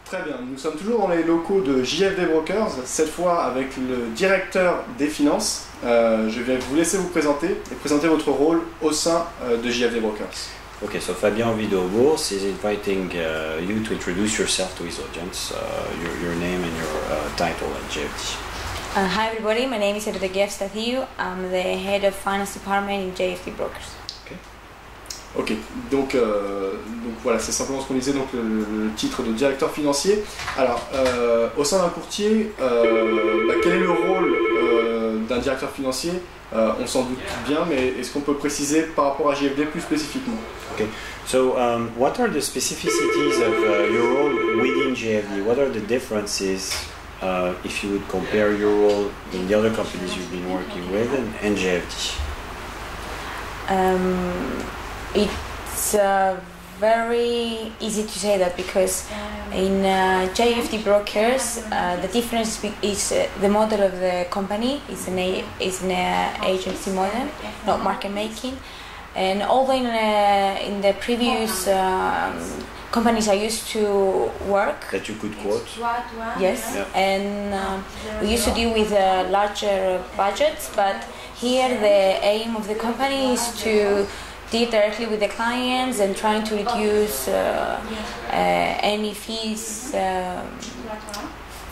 Très bien, nous sommes toujours dans les locaux de JFD Brokers, cette fois avec le directeur des finances. Je vais vous laisser vous présenter et présenter votre rôle au sein de JFD Brokers. Okay, so Fabien Ovido-Bourse is inviting you to introduce yourself to his audience, your name and your title at JFD. Hi everybody, my name is Erdeguia Eustathiou. I'm the head of finance department in JFD Brokers. Ok, donc voilà, c'est simplement ce qu'on disait, donc le titre de directeur financier. Alors, au sein d'un courtier, quel est le rôle d'un directeur financier? On s'en doute bien, mais est-ce qu'on peut préciser par rapport à JFD plus spécifiquement? Okay, so what are the specificities of your role within JFD? What are the differences if you would compare your role in the other companies you've been working with and JFD? It's very easy to say that because in JFD Brokers the difference is the model of the company is an agency model, not market making. And although in the previous companies I used to work, That you could quote? yes, Yeah. and we used to deal with larger budgets, but here the aim of the company is to deal directly with the clients and trying to reduce any fees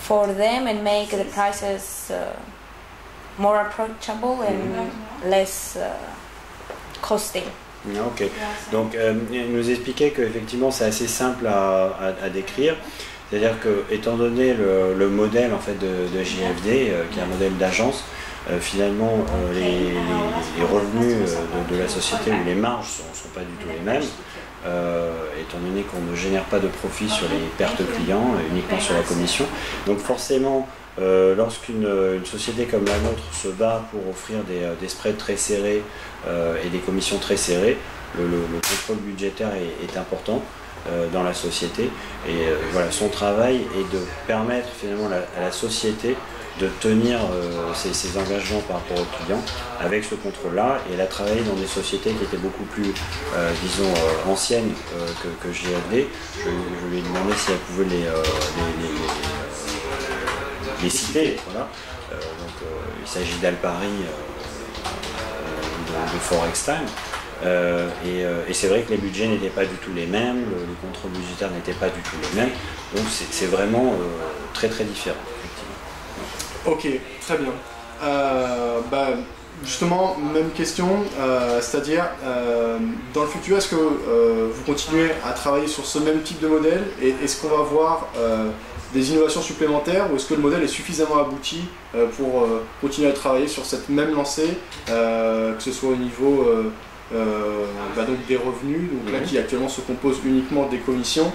for them and make the prices more approachable and less costing. Ok, donc il nous expliquait qu'effectivement c'est assez simple à décrire, c'est-à-dire que étant donné le modèle en fait de JFD, qui est un modèle d'agence, finalement les revenus de la société ou les marges sont pas du tout les mêmes, étant donné qu'on ne génère pas de profit sur les pertes clients, uniquement sur la commission. Donc forcément, lorsqu'une société comme la nôtre se bat pour offrir des spreads très serrés et des commissions très serrées, le contrôle budgétaire est important dans la société. Et voilà, son travail est de permettre finalement à la société de tenir ses engagements par rapport aux clients avec ce contrôle-là. Et elle a travaillé dans des sociétés qui étaient beaucoup plus, disons, anciennes que JFD. Je lui ai demandé si elle pouvait les citer. Voilà. Il s'agit d'Alpari, de Forex Time. Et c'est vrai que les budgets n'étaient pas du tout les mêmes, le contrôle budgétaire n'était pas du tout les mêmes. Donc c'est vraiment très très différent. Ok, très bien. Justement, même question, c'est-à-dire, dans le futur, est-ce que vous continuez à travailler sur ce même type de modèle et est-ce qu'on va voir des innovations supplémentaires ou est-ce que le modèle est suffisamment abouti pour continuer à travailler sur cette même lancée, que ce soit au niveau donc des revenus, donc là qui actuellement se compose uniquement des commissions.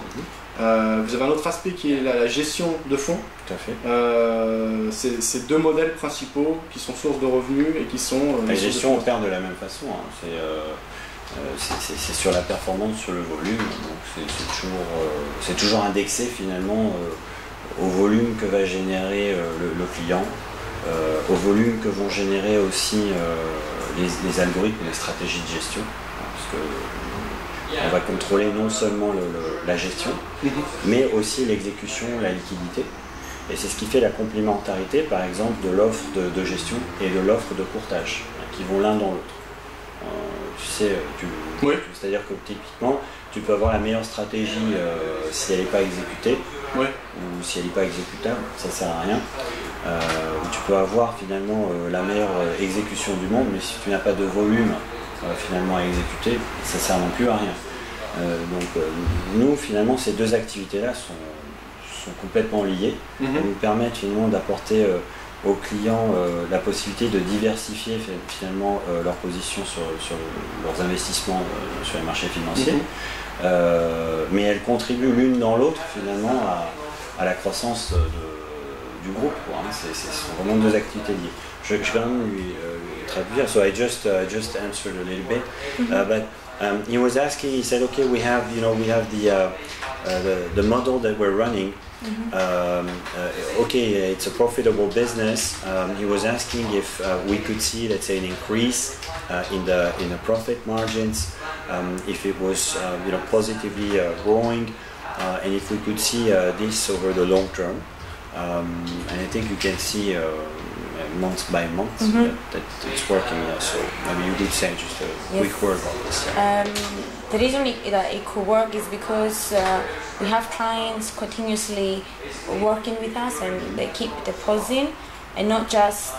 Vous avez un autre aspect qui est la gestion de fonds. Tout à fait. C'est deux modèles principaux qui sont source de revenus et qui sont... la gestion opère de la même façon. Hein. C'est sur la performance, sur le volume. Donc c'est toujours indexé finalement au volume que va générer le client, au volume que vont générer aussi les algorithmes, les stratégies de gestion. Parce que on va contrôler non seulement la gestion, mais aussi l'exécution, la liquidité. Et c'est ce qui fait la complémentarité, par exemple, de l'offre de gestion et de l'offre de courtage, qui vont l'un dans l'autre. C'est-à-dire que typiquement, tu peux avoir la meilleure stratégie si elle n'est pas exécutée, ou si elle n'est pas exécutable, ça ne sert à rien. Tu peux avoir finalement la meilleure exécution du monde, mais si tu n'as pas de volume finalement à exécuter, ça ne sert non plus à rien. Nous finalement ces deux activités-là sont complètement liées. Elles nous permettent finalement d'apporter aux clients la possibilité de diversifier finalement leur position sur leurs investissements sur les marchés financiers. Mais elles contribuent l'une dans l'autre finalement à la croissance du groupe. Ce sont vraiment deux activités liées. Je vais quand même lui traduire. So I just answered a little bit, but he was asking. He said, "Okay, we have the model that we're running. Okay, it's a profitable business." He was asking if we could see, let's say, an increase in the profit margins, if it was positively growing. and if we could see this over the long term, and I think you can see month by month that it's working. So maybe you could say just a quick word on this. The reason that it could work is because we have clients continuously working with us and they keep depositing, and not just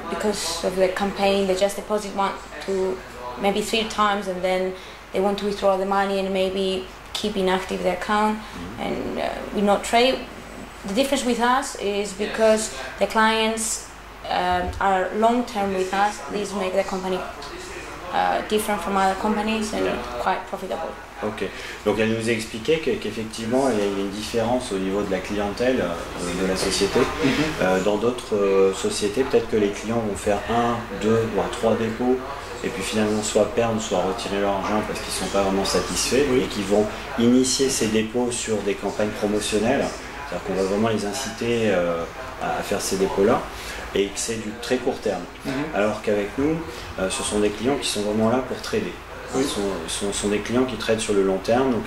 because of the campaign. They just deposit 1 to maybe 3 times and then they want to withdraw the money and maybe keep inactive the account and we not trade. The difference with us is because the clients are long term with us. This makes the company different from other companies and quite profitable. Ok, donc elle nous a expliqué qu'effectivement il y a une différence au niveau de la clientèle de la société. Dans d'autres sociétés, peut-être que les clients vont faire 1, 2 voire 3 dépôts et puis finalement soit perdre, soit retirer leur argent parce qu'ils ne sont pas vraiment satisfaits et qu'ils vont initier ces dépôts sur des campagnes promotionnelles. C'est-à-dire qu'on va vraiment les inciter à faire ces dépôts-là et que c'est du très court terme. Alors qu'avec nous, ce sont des clients qui sont vraiment là pour trader. Ce sont des clients qui traitent sur le long terme, donc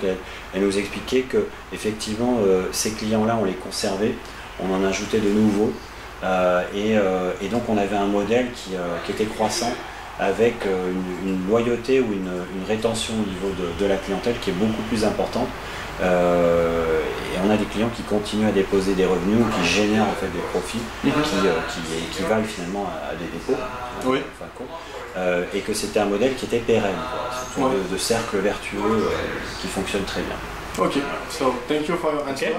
elle nous expliquait que effectivement ces clients-là on les conservait, on en ajoutait de nouveaux et donc on avait un modèle qui était croissant avec une loyauté ou une rétention au niveau de la clientèle qui est beaucoup plus importante. Et on a des clients qui continuent à déposer des revenus ou qui génèrent en fait des profits qui valent finalement à des dépôts. Et que c'était un modèle qui était pérenne, de cercle vertueux qui fonctionne très bien. Ok, so thank you for your answers.